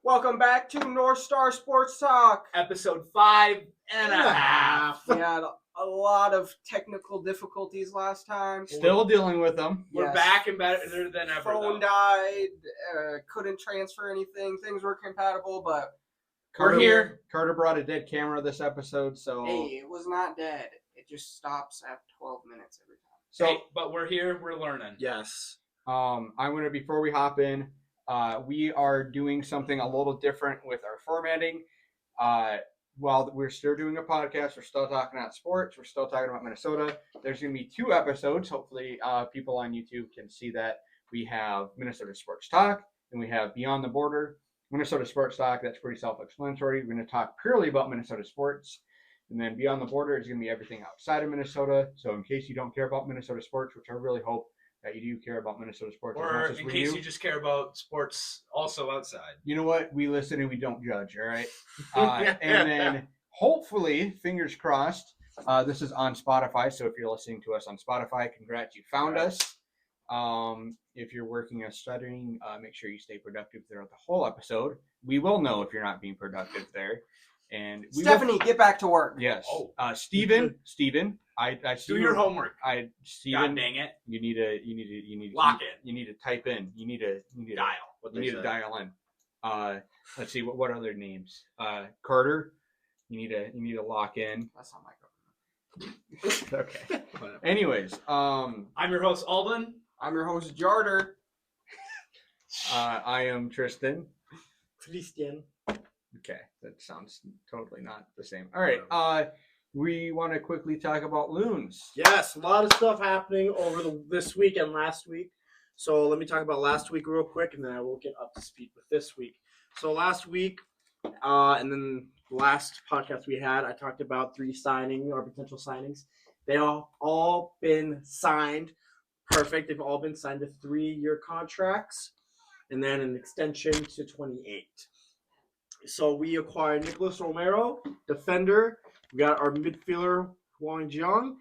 Welcome back to North Star Sports Talk. Episode 5.5. We had a lot of technical difficulties last time. Still dealing with them. We're Yes. back and better than ever. Phone died, couldn't transfer anything. Things were compatible, but We're here. Carter brought a dead camera this episode, so hey, it was not dead. It just stops at 12 minutes every time. So, but we're here. We're learning. Yes. I'm gonna before we hop in, we are doing something a little different with our formatting. While we're still doing a podcast, we're still talking about sports. We're still talking about Minnesota. There's going to be 2 episodes. Hopefully, people on YouTube can see that. We have Minnesota Sports Talk, and we have Beyond the Border. Minnesota Sports Talk, that's pretty self-explanatory. We're going to talk purely about Minnesota sports. And then Beyond the Border is going to be everything outside of Minnesota. So in case you don't care about Minnesota sports, which I really hope that you do care about Minnesota sports. Or in case you just care about sports also outside. You know what? We listen and we don't judge, all right? And then hopefully, fingers crossed, this is on Spotify. So if you're listening to us on Spotify, congrats, you found us. If you're working or studying, make sure you stay productive throughout the whole episode. We will know if you're not being productive there. And Stephanie, get back to work. Yes. Oh. Steven, I Do your homework. Steven, God dang it. you need to Lock in. You need to type in. You need to Dial. You need to dial in. Let's see what other names. Carter, you need to lock in. That's not my government. Okay. Anyways, I'm your host, Alden. I'm your host, Jarder. I am Tristan. Christian. Okay, that sounds totally not the same. All right. We want to quickly talk about Loons. Yes, a lot of stuff happening over this week and last week. So let me talk about last week real quick, and then I will get up to speed with this week. So last week, and then the last podcast we had, I talked about 3 potential signings. They all been signed. Perfect. They've all been signed to 3-year contracts, and then an extension to 28. So we acquired Nicholas Romero, defender. We got our midfielder, Wang Jiang.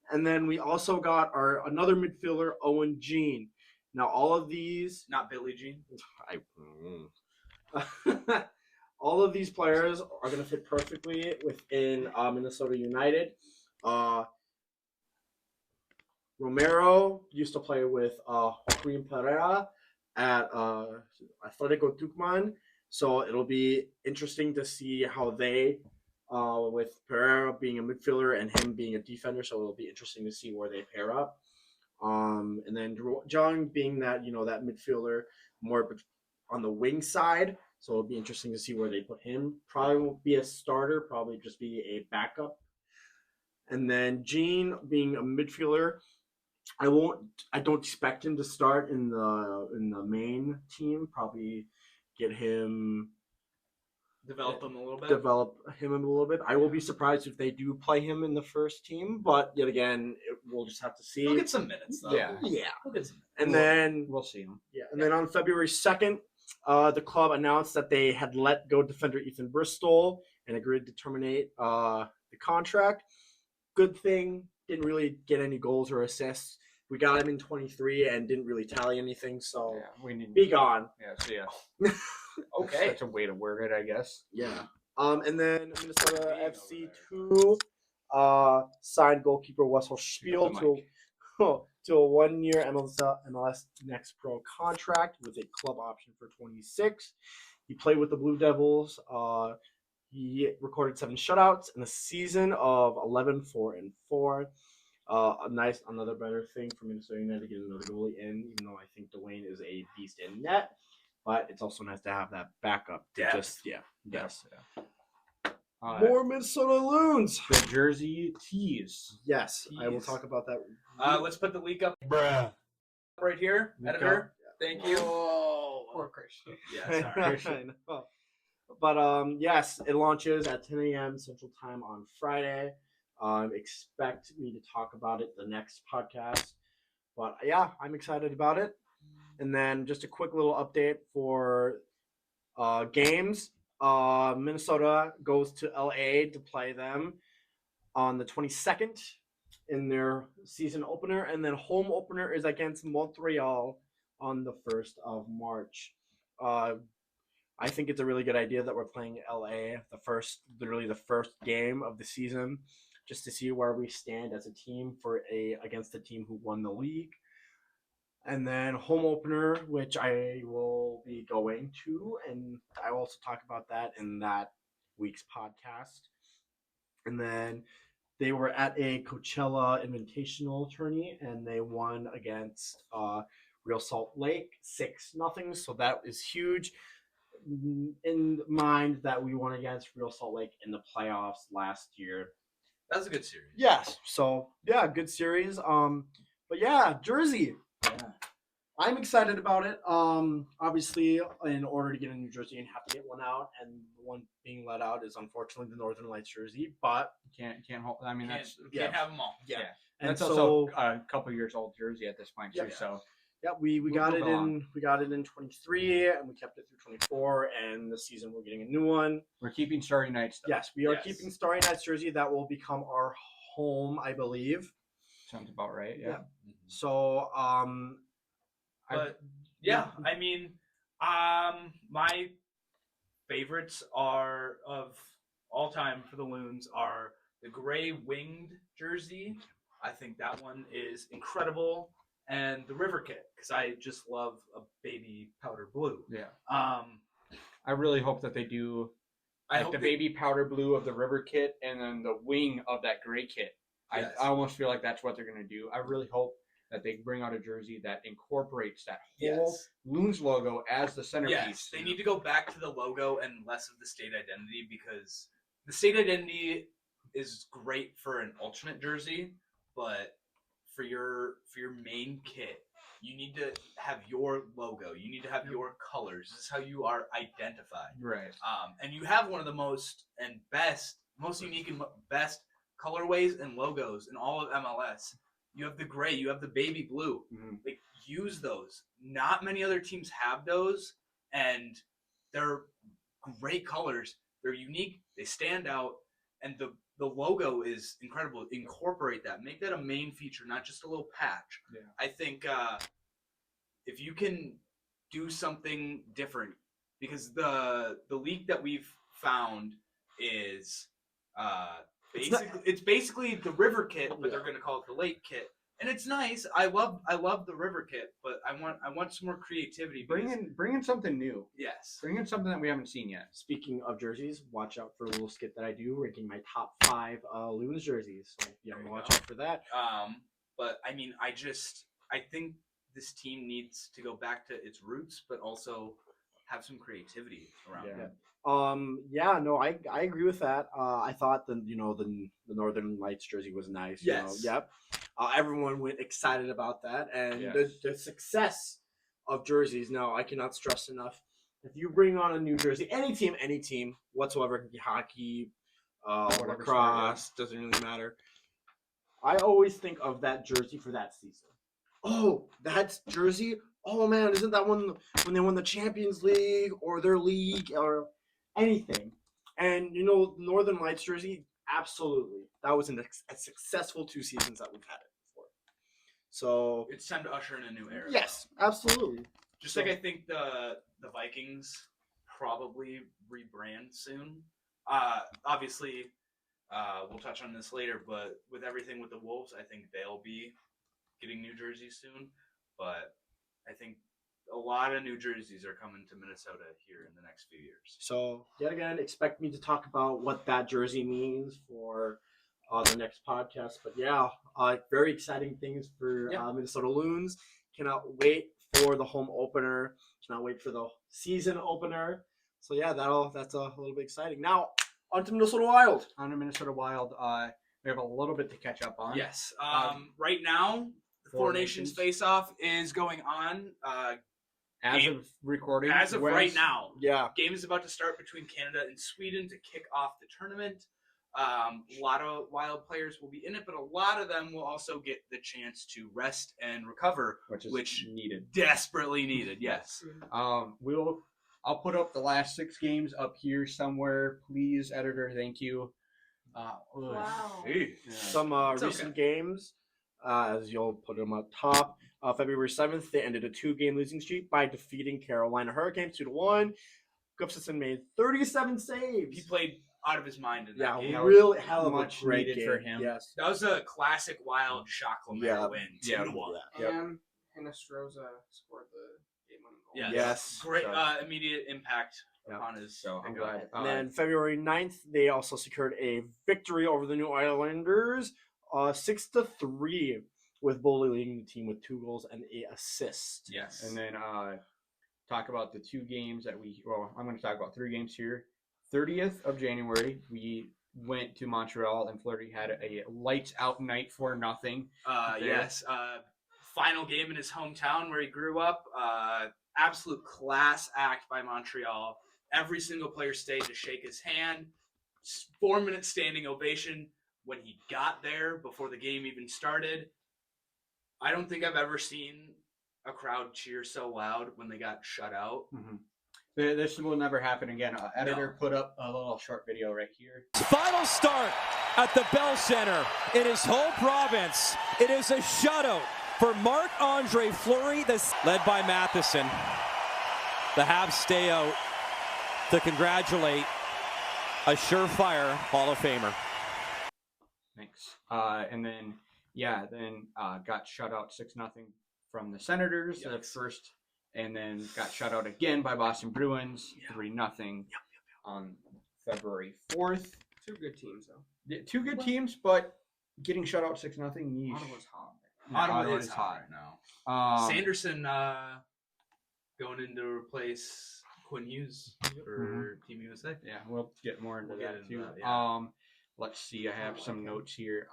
And then we also got another midfielder, Owen Jean. Now, all of these... Not Billie Jean. all of these players are going to fit perfectly within Minnesota United. Romero used to play with Joaquin Pereira at Atletico Tucumán. So it'll be interesting to see how they, with Pereira being a midfielder and him being a defender, so it'll be interesting to see where they pair up. And then Zhang being that midfielder more on the wing side, so it'll be interesting to see where they put him. Probably won't be a starter, probably just be a backup. And then Jean being a midfielder, I don't expect him to start in the main team. Probably get him, Develop him a little bit. I will be surprised if they do play him in the first team, but yet again, we'll just have to see. He'll get some minutes, though. Yeah. He'll get some minutes. And then We'll see him. Yeah, and then on February 2nd, the club announced that they had let go defender Ethan Bristol and agreed to terminate the contract. Good thing, didn't really get any goals or assists. We got him in 23 and didn't really tally anything, so we need be gone. Yeah, so yeah. Okay. That's a way to word it, I guess. Yeah. And then Minnesota FC 2 signed goalkeeper Wessel Spiel to a 1-year MLS Next Pro contract with a club option for 26. He played with the Blue Devils. He recorded 7 shutouts in a season of 11-4-4. Another better thing for Minnesota United to get another goalie in, even though I think Dwayne is a beast in net. But it's also nice to have that backup. Depth. Yes. Yeah. More Minnesota Loons. The Jersey Tees. Yes, I will talk about that. Let's put the leak up. Right here, editor. Thank you. Oh, poor Christian. Yeah, sorry. I know. But yes, it launches at 10 a.m. Central Time on Friday. Expect me to talk about it the next podcast. But yeah, I'm excited about it. And then just a quick little update for games. Minnesota goes to LA to play them on the 22nd in their season opener. And then home opener is against Montreal on the 1st of March. I think it's a really good idea that we're playing LA literally the first game of the season, just to see where we stand as a team against the team who won the league. And then home opener, which I will be going to, and I will also talk about that in that week's podcast. And then they were at a Coachella Invitational tourney, and they won against Real Salt Lake 6-0. So that is huge. In mind that we won against Real Salt Lake in the playoffs last year. That was a good series. Yes. So yeah, good series. But yeah, Jersey. Yeah. I'm excited about it. Obviously, in order to get a new jersey, you have to get one out, and the one being let out is unfortunately the Northern Lights jersey. But Can't hold. I mean, Can't have them all. yeah, and that's so also a couple years old jersey at this point too. Yeah. So yeah, we got it move along. in 23, and we kept it through 24, and this season we're getting a new one. we're keeping Starry Nights. Though. Yes, we are Yes. keeping Starry Nights jersey. That will become our home, I believe. Sounds about right. Yeah. Yeah. So But yeah, I mean, my favorites are of all time for the Loons are the gray winged jersey. I think that one is incredible, and the river kit because I just love a baby powder blue. Yeah. I I really hope that they do like hope the they- baby powder blue of the river kit and then the wing of that gray kit. Yes. I almost feel like that's what they're going to do. I really hope that they bring out a jersey that incorporates that whole Yes. Loons logo as the centerpiece. Yes, they need to go back to the logo and less of the state identity because the state identity is great for an alternate jersey, but for your main kit, you need to have your logo. You need to have your colors. This is how you are identified. Right. And you have one of the most unique and best colorways and logos in all of MLS. You have the gray, you have the baby blue. Mm-hmm. Like, use those. Not many other teams have those, and they're great colors. They're unique. They stand out, and the logo is incredible. Incorporate that. Make that a main feature, not just a little patch. Yeah. I think if you can do something different, because the leak that we've found is it's basically the river kit, but they're going to call it the lake kit. And it's nice. I love the river kit, but I want some more creativity. Bring in something new. Yes. Bring in something that we haven't seen yet. speaking of jerseys, watch out for a little skit that I do, ranking my top 5 Loons jerseys. So yeah, There you watch go. out for that. But I mean, I think this team needs to go back to its roots, but also have some creativity around Yeah. it. I agree with that. I thought the Northern Lights jersey was nice. Yes. Yep. Everyone went excited about that, and Yes. the success of jerseys. Now, I cannot stress enough. If you bring on a new jersey, any team whatsoever, it can be hockey, Whatever lacrosse, doesn't really matter. I always think of that jersey for that season. Oh, that jersey. Oh man, isn't that one when they won the Champions League or their league or anything? And Northern Lights jersey, absolutely. That was a successful 2 seasons that we've had it before. So It's time to usher in a new era. yes, absolutely. Just like I think the Vikings probably rebrand soon. Obviously, we'll touch on this later, but with everything with the Wolves, I think they'll be getting new jerseys soon. But I think a lot of new jerseys are coming to Minnesota here in the next few years. So yet again, expect me to talk about what that jersey means for the next podcast. But yeah, very exciting things for Minnesota Loons. Cannot wait for the home opener. Cannot wait for the season opener. So yeah, that's a little bit exciting. Now on to Minnesota Wild. On the Minnesota Wild, we have a little bit to catch up on. Yes. Right now, the Four Nations face-off is going on. As of recording. As of right now. Yeah. Game is about to start between Canada and Sweden to kick off the tournament. A lot of Wild players will be in it, but a lot of them will also get the chance to rest and recover, which needed. Desperately needed. Yes. I'll put up the last 6 games up here somewhere. Please, editor, thank you. Wow. Some It's recent okay. games, as you'll put them up top. February 7th, they ended a 2-game losing streak by defeating Carolina Hurricanes 2-1. Gustafsson made 37 saves. He played out of his mind in that game. really hell of a much great needed game for him. Yes. That was a classic wild Jacques Lemaire Yeah. win, Yeah. 2-1. Yep. And Hinostroza scored the game-winning goal. Yes. Yes. Great So- immediate impact Yep. upon his. So I'm pickup. glad. And then February 9th, they also secured a victory over the New Islanders, 6-3, with Boley leading the team with 2 goals and an assist. Yes. And then talk about the 2 games that I'm going to talk about 3 games here. 30th of January, we went to Montreal and Fleury had a lights out night for nothing. Yes. Final game in his hometown where he grew up. Absolute class act by Montreal. Every single player stayed to shake his hand. 4-minute standing ovation when he got there before the game even started. I don't think I've ever seen a crowd cheer so loud when they got shut out. Mm-hmm. This will never happen again. Editor put up a little short video right here. Final start at the Bell Center in his home province. It is a shutout for Marc-Andre Fleury, led by Matheson. The Habs stay out to congratulate a surefire Hall of Famer. Thanks. And then got shut out 6-0 from the Senators the first, and then got shut out again by Boston Bruins 3-0 on February 4th. 2 good teams, though. Yeah, 2 good teams, but getting shut out 6-0. Ottawa's hot. Ottawa is hot now. Sanderson going in to replace Quinn Hughes for Team USA. Yeah, we'll get more into We'll that get into too. that, yeah. Let's see. I have some notes here.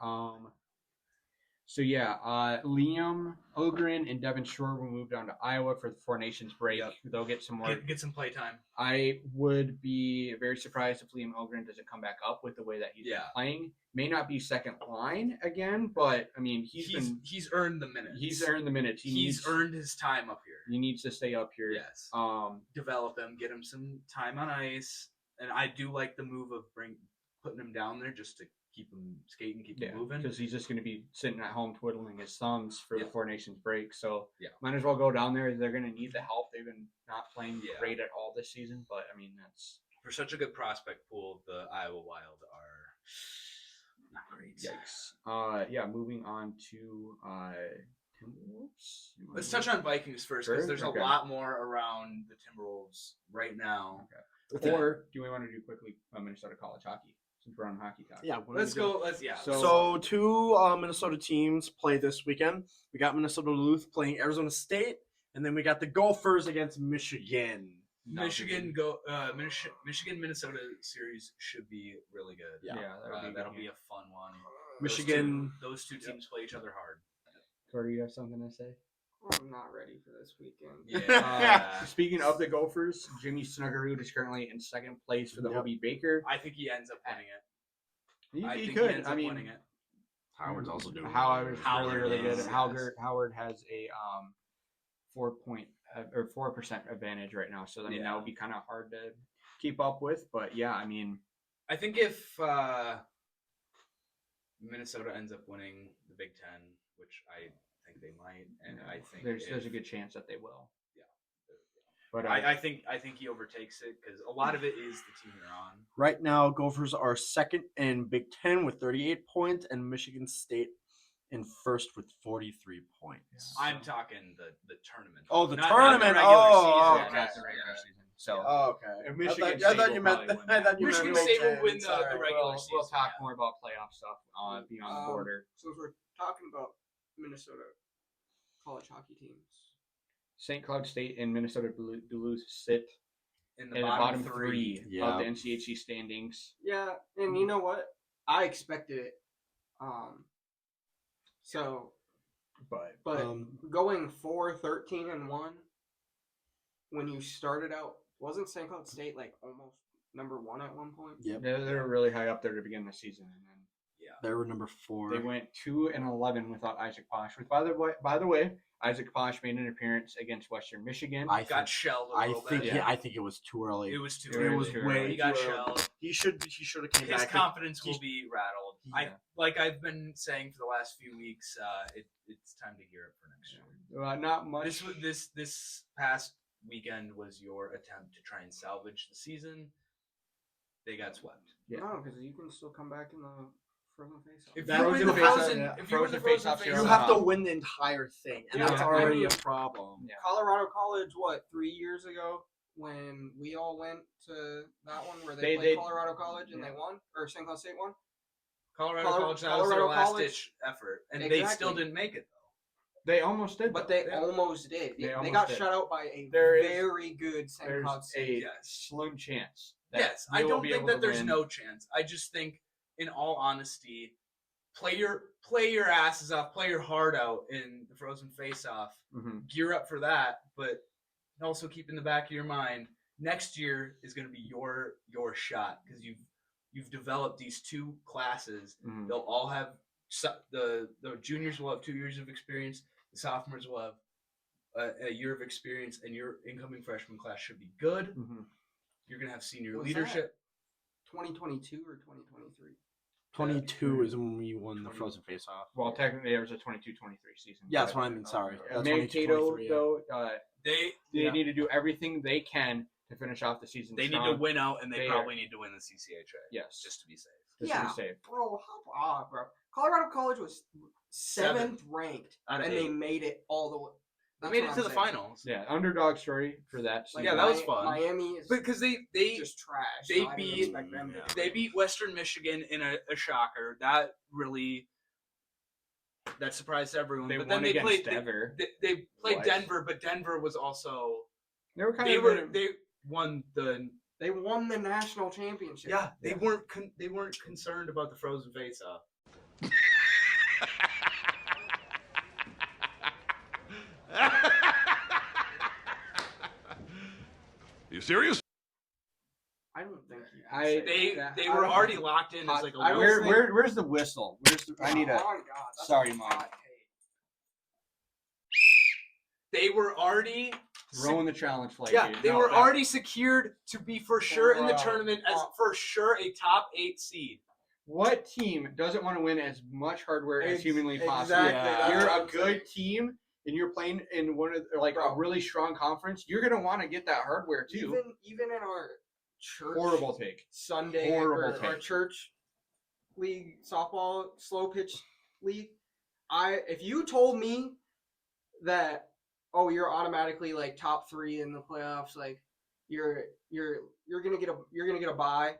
Liam Ogren and Devin Shore will move down to Iowa for the Four Nations break. Yep. They'll get some more. Get some play time. I would be very surprised if Liam Ogren doesn't come back up with the way that he's been playing. May not be second line again, but I mean he's earned the minutes. He's earned the minutes. He's earned his time up here. He needs to stay up here. Yes. Develop him, get him some time on ice, and I do like the move of putting him down there just to keep him skating, keep him moving. Because he's just going to be sitting at home twiddling his thumbs for the Four Nations break. So Yeah. might as well go down there. They're going to need the help. They've been not playing great at all this season, but I mean that's For such a good prospect pool, the Iowa Wild are not great. yikes. Moving on to Timberwolves. Let's touch on Vikings first because there's Okay. a lot more around the Timberwolves right now. Or do we want to do quickly Minnesota college hockey since we're on hockey talk? Yeah. Let's go. So 2 Minnesota teams play this weekend. We got Minnesota Duluth playing Arizona State, and then we got the Gophers against Michigan. Michigan Minnesota series should be really good. Yeah. That'll be a fun one. Michigan. Those two teams play each other hard. Corey, you have something to say? I'm not ready for this weekend. Yeah. Speaking of the Gophers, Jimmy Snuggerud is currently in second place for the Hobie Baker. I think he ends up winning it. He think could. ends up winning it. Howard's also doing Howard's really good. is, Howard has a 4% advantage right now, so I mean that would be kind of hard to keep up with. But yeah, I mean, I think if Minnesota ends up winning the Big Ten, which I think they might, and I think there's a good chance that they will. Yeah. But I think he overtakes it because a lot of it is the team they're on. Right now, Gophers are second in Big Ten with 38 points, and Michigan State in first with 43 points. I'm talking the tournament. Oh, the Not tournament. the regular Oh, season. okay. Not the regular season. So Okay. And Michigan I State thought will you meant. probably win I that. thought you Michigan meant State will Big win Ten, the sorry. regular we'll season. talk more about playoff stuff beyond the border. So if we're talking about Minnesota college hockey teams, St. Cloud State and Minnesota Duluth sit In in the the bottom, bottom three Yeah. of the NCHC standings. yeah, and you know what? I expected it. But But going 4-13-1, when you started out, wasn't St. Cloud State like almost number 1 at one point? Yep. they're really high up there to begin the season, and then They were number 4. they went 2-11 without Isaac Posh. Which, by the way, Isaac Posh made an appearance against Western Michigan. I got think, shelled a I little think. bit. Yeah, I think it was too early. It was too It early. was way He got too early. shelled. He should have came His back. confidence will he's- be rattled. Yeah. Like I've been saying for the last few weeks, it's time to gear up for next year. Not much. This past weekend was your attempt to try and salvage the season. They got swept. Yeah. No, because you can still come back in the frozen face-off. If That you was win the the face-off, frozen, yeah. if you win the Frozen frozen face-offs, face-off, You have to win the entire thing, and Yeah, that's I already mean- a problem. Yeah. Colorado College, 3 years ago, when we all went to that one where they They- played they- Colorado College and yeah. they won, or St. Cloud State won. Colorado Color- College, that was their Colorado last College- ditch effort, and they still Exactly. didn't make it though. They almost did, But though. they almost did. They They almost got did. shut out by a There is- very good St. There's Cloud State. a Yes. slim chance. That Yes, we I will don't be think able that to there's win. no chance. I just think, in all honesty, play your asses off, play your heart out in the frozen face-off. Mhm. Gear up for that, but also keep in the back of your mind, next year is going to be your shot because you've developed these two classes. Mhm. They'll all have the juniors will have 2 years of experience. The sophomores will have a year of experience, and your incoming freshman class should be good. Mhm. You're going to have senior Was leadership. 2022 or 2023? 22 is when we won the frozen face-off. Well, technically, there was a 22-23 season. Yeah, that's but, what I mean, sorry. Yeah, That's Mankato, 22-23, yeah. though, They they need to do everything they can to finish off the season. need strong. to win out, and they They probably need to win the CCHA. Yes. just to be safe. Just Yeah. to be safe. Bro, hop off, bro. Colorado College was 7th ranked, Out of and 8. they made it all the way. They That's made what it I'm to the saying. finals. Yeah, underdog story for that. Like, Yeah, season. that was fun. Miami is Because they just trash. they so I didn't beat- expect them to. they beat Western Michigan in a shocker. That really that surprised everyone. They but won then they against played Denver. They played Twice. Denver, but Denver was also They were kind they of were they won the They won the national championship. yeah they weren't concerned about the frozen face-off. You serious? I don't think you can I- say They that. they I were don't already think- locked in as like a I don't loser. think- Where's the whistle? I need a. Oh my God, that's Sorry, a Mom. hot take. They were already Throwing the challenge flag. yeah, dude. they No, were that- already secured to be for sure in the Bro. tournament as for sure a top 8 seed. What team doesn't want to win as much hardware as humanly possible? Exactly, that's You're what a I'm good saying. team and you're playing in one of a Bro. really strong conference. You're gonna want to get that hardware too. Even in our church Horrible take. Sunday Horrible or our take. church league softball slow pitch league, if you told me that you're automatically like top 3 in the playoffs, like you're gonna get a bye,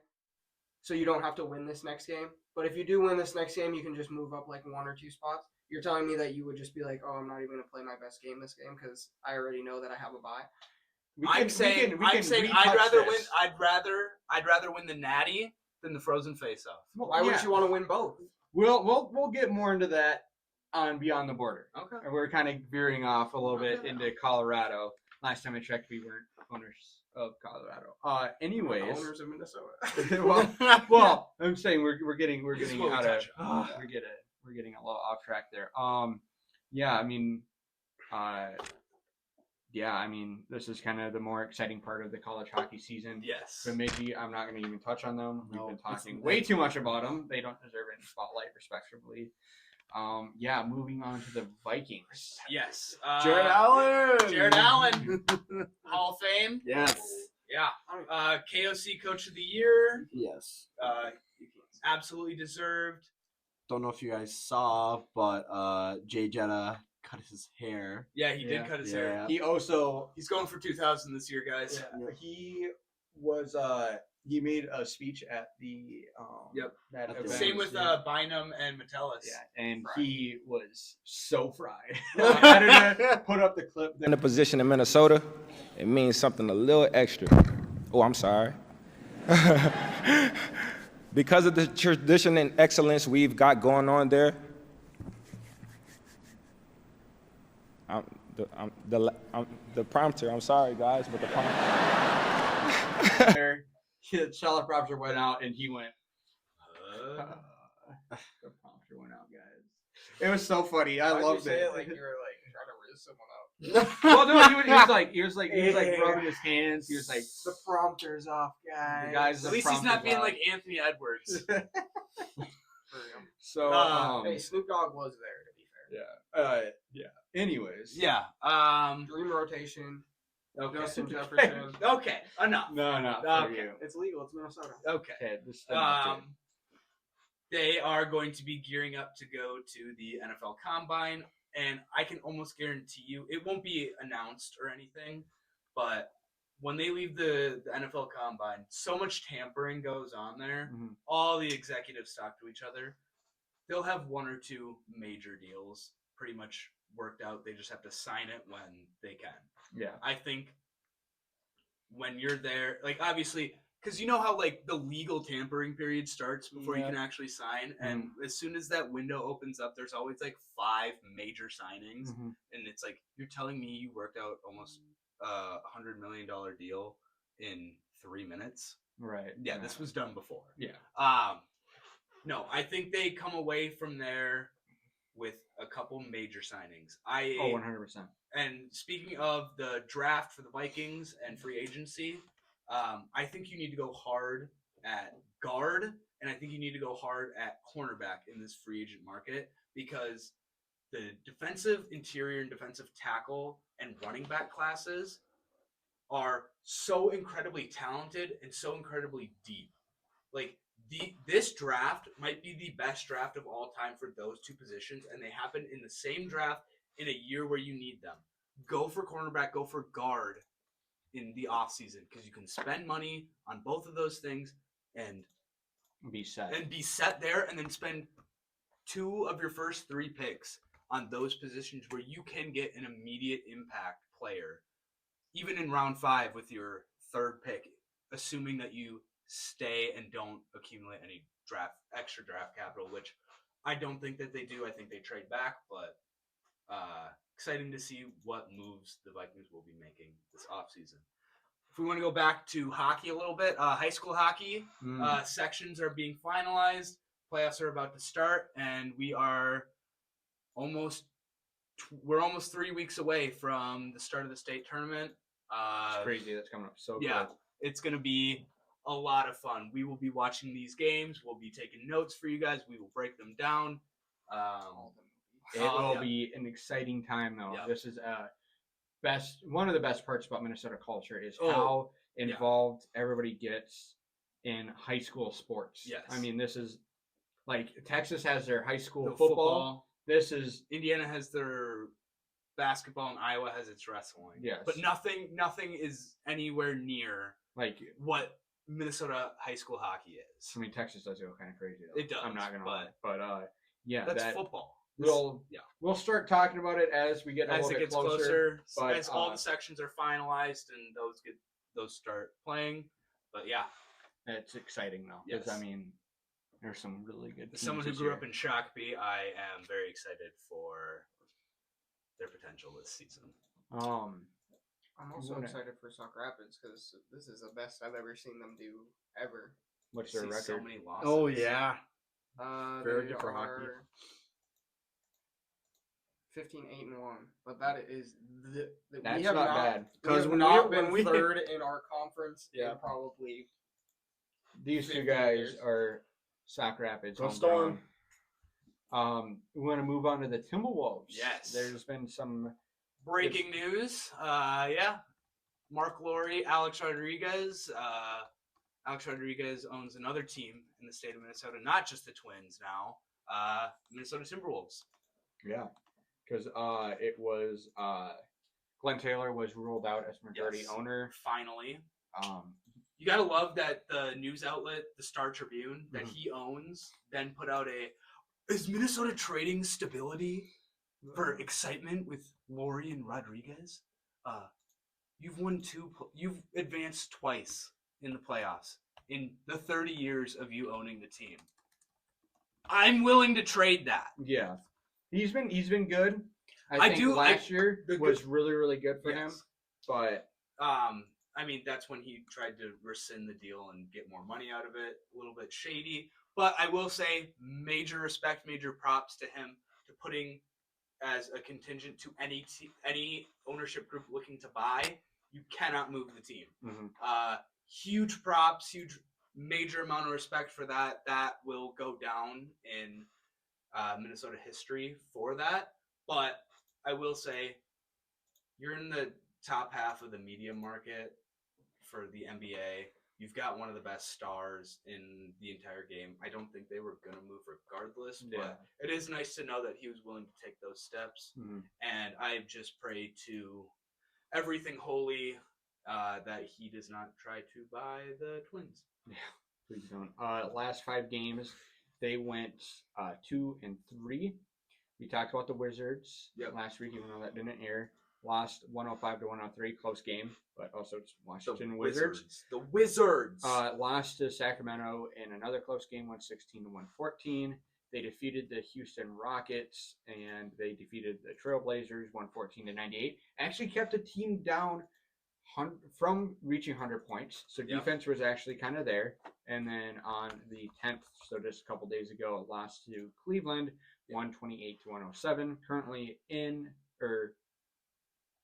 so you don't have to win this next game. But if you do win this next game, you can just move up like 1 or 2 spots. You're telling me that you would just be like, I'm not even gonna play my best game this game because I already know that I have a bye. I'm saying I'd retouch rather this. win. I'd rather win the Natty than the Frozen Face-Off. Why would you want to win both? We'll get more into that on Beyond the Border. Okay. And we're kind of veering off a little bit Okay. into Colorado. Last time I checked, we weren't owners of Colorado. Anyways, Owners of Minnesota. well, I'm saying we're getting This is out what we of touch on. we're getting a little off track there. Yeah, I mean, this is kind of the more exciting part of the college hockey season. Yes. Bemidji, I'm not going to even touch on them. We've No, been it's- talking way too much about them. They don't deserve any spotlight, respectively. Moving on to the Vikings. Yes. Jared Allen. Jared Allen, Hall of Fame. Yes. Yeah. KOC Coach of the Year. Yes. Absolutely deserved. Don't know if you guys saw, but Jay Jetta cut his hair. Yeah, he Yeah. did cut his hair. Yeah. He also He's going for 2,000 this year, guys. he was he made a speech at the Yep. that At the event. Same with Bynum and Metellus. Yeah, and Fried. he was so fried. I had to put up the clip. In a position in Minnesota, it means something a little extra. Oh, I'm sorry. Because of the tradition and excellence we've got going on there, the prompter, I'm sorry, guys, but the prompter. there. The solid prompter went out, and he went. The prompter went out, guys. It was so funny. I loved it. Like you were like trying to riz someone up. Well, no, he was like rubbing his hands. He was like, The prompter's off, guys. the guys. At least he's not being like Anthony Edwards. So. Hey, Snoop Dogg was there, to be fair. Yeah. Yeah. Anyways. Yeah. Dream rotation. Okay. Justin Jefferson. Okay, enough. No, for Okay. you. It's legal. It's Minnesota. Okay. Okay, this is enough, dude. They are going to be gearing up to go to the NFL Combine, and I can almost guarantee you it won't be announced or anything, but when they leave the NFL Combine, so much tampering goes on there. Mhm. All the executives talk to each other. They'll have one or two major deals pretty much worked out. They just have to sign it when they can. Yeah. I think when you're there, like obviously, because you know how like the legal tampering period starts before you can actually sign, and as soon as that window opens up, there's always like 5 major signings, and it's like you're telling me you worked out almost $100 million deal in 3 minutes. Right. Yeah, this was done before. Yeah. No, I think they come away from there with a couple major signings. 100%. And speaking of the draft for the Vikings and free agency, I think you need to go hard at guard, and I think you need to go hard at cornerback in this free agent market because the defensive interior and defensive tackle and running back classes are so incredibly talented and so incredibly deep. Like this draft might be the best draft of all time for those two positions, and they happen in the same draft in a year where you need them. Go for cornerback, go for guard in the offseason because you can spend money on both of those things and be set there, and then spend 2 of your first 3 picks on those positions where you can get an immediate impact player, even in round 5 with your 3rd pick, assuming that you stay and don't accumulate any extra draft capital, which I don't think that they do. I think they trade back, but exciting to see what moves the Vikings will be making this offseason. If we want to go back to hockey a little bit, high school hockey sections are being finalized. Playoffs are about to start, and we are almost 3 weeks away from the start of the state tournament. It's crazy. That's coming up so yeah, quick. It's going to be a lot of fun. We will be watching these games. We'll be taking notes for you guys. We will break them down. It will be an exciting time, though. Yeah. This is one of the best parts about Minnesota culture is how involved everybody gets in high school sports. Yes. I mean, this is like Texas has their high school The football. This is Indiana has their basketball, and Iowa has its wrestling. Yes. But nothing is anywhere near like what Minnesota high school hockey is. I mean, Texas does go kind of crazy, though. It does. I'm not gonna lie, but yeah, that's football. We'll start talking about it as we get a little bit closer. But, as all the sections are finalized and those start playing. But yeah, it's exciting though. Because I mean, there's some really good. As someone who grew up in Shakopee, I am very excited for their potential this season. I'm also excited for Sauk Rapids because this is the best I've ever seen them do ever. What's their record? So many losses. Oh yeah. Very good for hockey. 15-8-1, but that is that's not bad. Because we're not been third in our conference. Yeah, probably. These 2 guys are Sauk Rapids. Go Storm. We want to move on to the Timberwolves. Yes, there's been some breaking news. Mark Laurie, Alex Rodriguez. Alex Rodriguez owns another team in the state of Minnesota, not just the Twins now. Minnesota Timberwolves. Yeah. Because it was Glenn Taylor was ruled out as majority owner. Finally. You got to love that the news outlet, the Star Tribune, that he owns, then put out is Minnesota trading stability for excitement with Laurie and Rodriguez? You've advanced twice in the playoffs in the 30 years of you owning the team. I'm willing to trade that. Yeah. He's been good. I think last year was really, really good for him. But I mean, that's when he tried to rescind the deal and get more money out of it. A little bit shady. But I will say major respect, major props to him to putting as a contingent to any ownership group looking to buy. You cannot move the team. Huge props, huge major amount of respect for that. That will go down in Minnesota history for that. But I will say, you're in the top half of the media market for the NBA. You've got one of the best stars in the entire game. I don't think they were going to move regardless, but it is nice to know that he was willing to take those steps. Mhm. And I just pray to everything holy that he does not try to buy the Twins. Yeah, please don't. Last 5 games, they went 2-3. We talked about the Wizards last week, even though that didn't air. Lost 105-103, close game, but also it's Washington Wizards. The Wizards. Lost to Sacramento in another close game, 116-114. They defeated the Houston Rockets, and they defeated the Trailblazers, 114-98. Actually kept the team down from reaching 100 points, so defense was actually kind of there. And then on the 10th, so just a couple days ago, lost to Cleveland, 128-107. Currently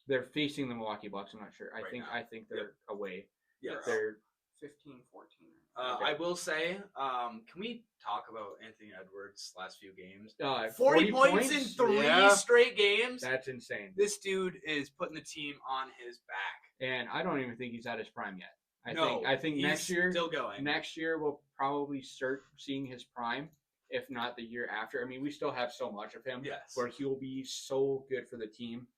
they're facing the Milwaukee Bucks. I'm not sure. I think they're away. Yeah, they're 15-14. I will say, can we talk about Anthony Edwards' last few games? 40 points in 3 straight games. That's insane. This dude is putting the team on his back, and I don't even think he's at his prime yet. I think he's next year, still going. Next year we'll probably start seeing his prime, if not the year after. I mean, we still have so much of him. Yes, where he'll be so good for the team.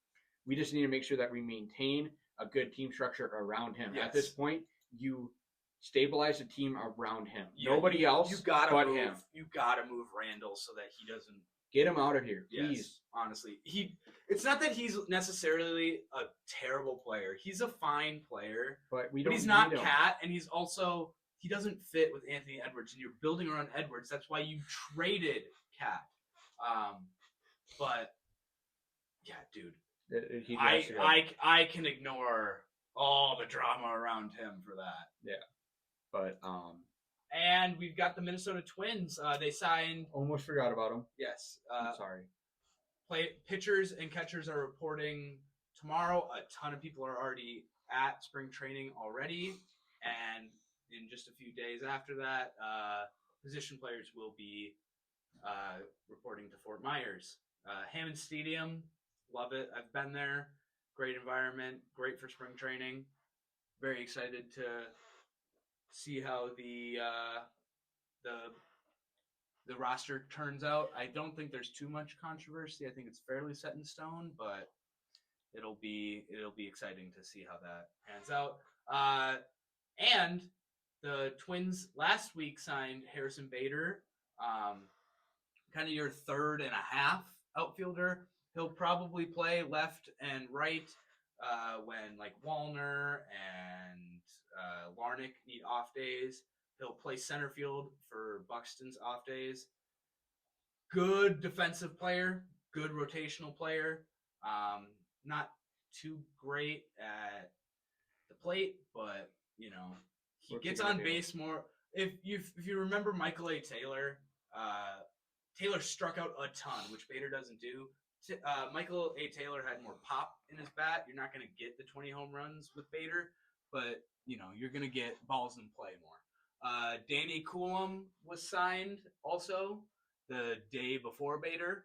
We just need to make sure that we maintain a good team structure around him. Yes. At this point, you stabilize the team around him. Nobody else but him. You gotta move Randall so that he doesn't get him out of here, please. Yes, honestly, it's not that he's necessarily a terrible player. He's a fine player, but he's not Cat, and he doesn't fit with Anthony Edwards. And you're building around Edwards. That's why you traded Cat. But yeah, dude. I can ignore all the drama around him for that. Yeah, but and we've got the Minnesota Twins. They signed. Almost forgot about them. Yes. I'm sorry. Pitchers and catchers are reporting tomorrow. A ton of people are already at spring training already, and in just a few days after that, position players will be reporting to Fort Myers. Hammond Stadium. Love it. I've been there. Great environment. Great for spring training. Very excited to see how the roster turns out. I don't think there's too much controversy. I think it's fairly set in stone, but it'll be exciting to see how that pans out. And the Twins last week signed Harrison Bader, kind of your 3rd and a half outfielder. He'll probably play left and right when like Wallner and Larnick need off days. He'll play center field for Buxton's off days. Good defensive player, good rotational player. Not too great at the plate, but he gets on base more. If you remember Michael A. Taylor, Taylor struck out a ton, which Bader doesn't do. Michael A. Taylor had more pop in his bat. You're not going to get the 20 home runs with Bader, but you're going to get balls in play more. Danny Coulomb was signed also the day before Bader.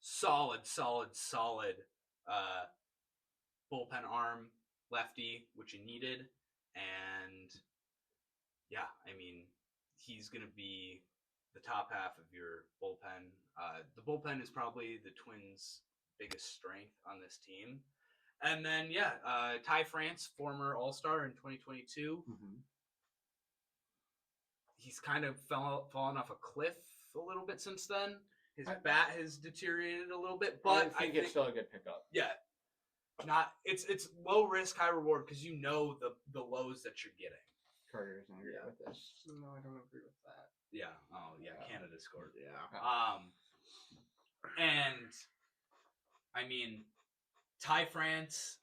Solid bullpen arm, lefty, which you needed. And yeah, I mean, he's going to be the top half of your bullpen. The bullpen is probably the Twins' biggest strength on this team. And then, Ty France, former All-Star in 2022. Mm-hmm. He's kind of fallen off a cliff a little bit since then. His bat has deteriorated a little bit, but I think it's still a good pickup. Yeah. It's low risk, high reward because you know the lows that you're getting. Carter doesn't agree with this. No, I don't agree with that. Yeah. Oh, yeah. Canada scored. Yeah. And I mean, Ty France.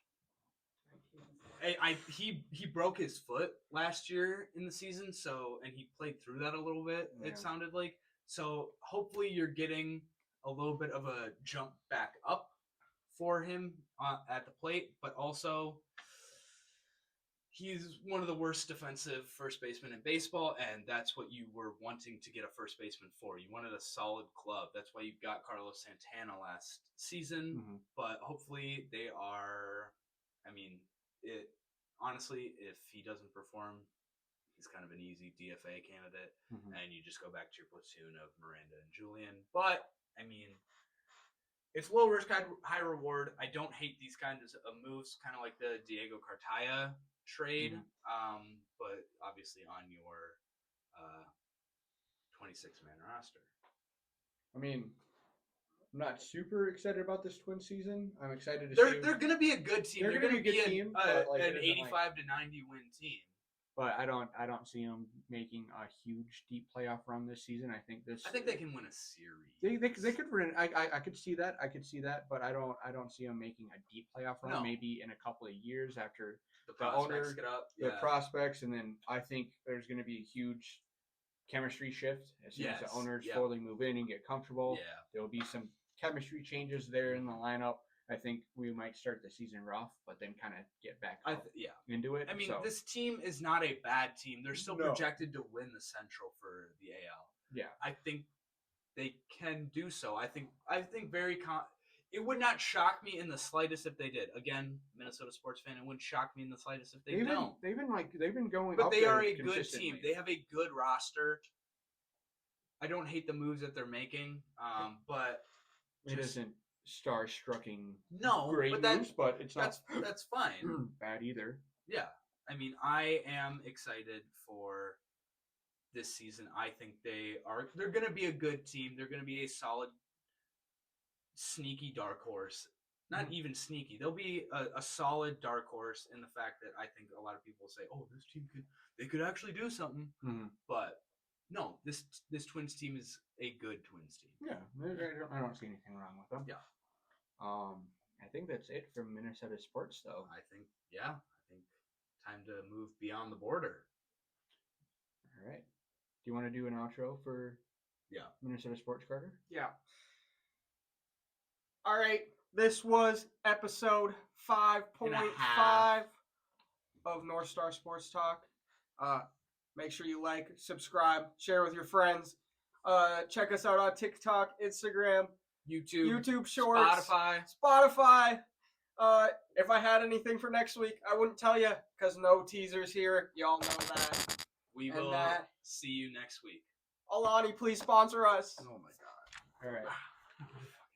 He broke his foot last year in the season, and he played through that a little bit. Yeah. It sounded like. So hopefully you're getting a little bit of a jump back up for him at the plate, but also he's one of the worst defensive first basemen in baseball, and that's what you were wanting to get a first baseman for. You wanted a solid club. That's why you got Carlos Santana last season. Mhm. But hopefully they are. I mean, honestly, if he doesn't perform, he's kind of an easy DFA candidate, and you just go back to your platoon of Miranda and Julian. But I mean, it's low risk, high reward. I don't hate these kinds of moves, kind of like the Diego Cartaya trade, but obviously on your 26-man roster. I mean, I'm not super excited about this twin season. I'm excited to see. They're going to be a good team. They're going to be a good team, but like, an 85 to 90 win team. But I don't see them making a huge deep playoff run this season. I think they can win a series. They could win. I could see that. But I don't see them making a deep playoff run. No. Maybe in a couple of years after the owner get up. the prospects, and then I think there's going to be a huge chemistry shift as soon as the owners fully move in and get comfortable. Yeah. There will be some chemistry changes there in the lineup. I think we might start the season rough, but then kind of get back into it. I mean, this team is not a bad team. They're still projected to win the Central for the AL. Yeah. I think they can do so. I think it would not shock me in the slightest if they did. Again, Minnesota sports fan, it wouldn't shock me in the slightest if they don't. They've been going but up they there are a good consistently. team. They have a good roster. I don't hate the moves that they're making, but it isn't star-strucking. No, great moves, but it's not that's fine. Bad either. Yeah, I mean, I am excited for this season. I think they're going to be a good team. They're going to be a solid, sneaky dark horse. Not even sneaky. They'll be a solid dark horse in the fact that I think a lot of people say, "Oh, this team could actually do something," but no, this Twins team is a good Twins team. Yeah, I don't see anything wrong with them. Yeah. I think that's it for Minnesota sports, though. I think time to move beyond the border. All right. Do you want to do an outro for Minnesota sports, Carter? Yeah. All right. This was episode 5.5 of North Star Sports Talk. Make sure you like, subscribe, share with your friends. Check us out on TikTok, Instagram, YouTube Shorts, Spotify. If I had anything for next week, I wouldn't tell you because no teasers here. Y'all know that. We will see you next week. Alani, please sponsor us. Oh my God. All right.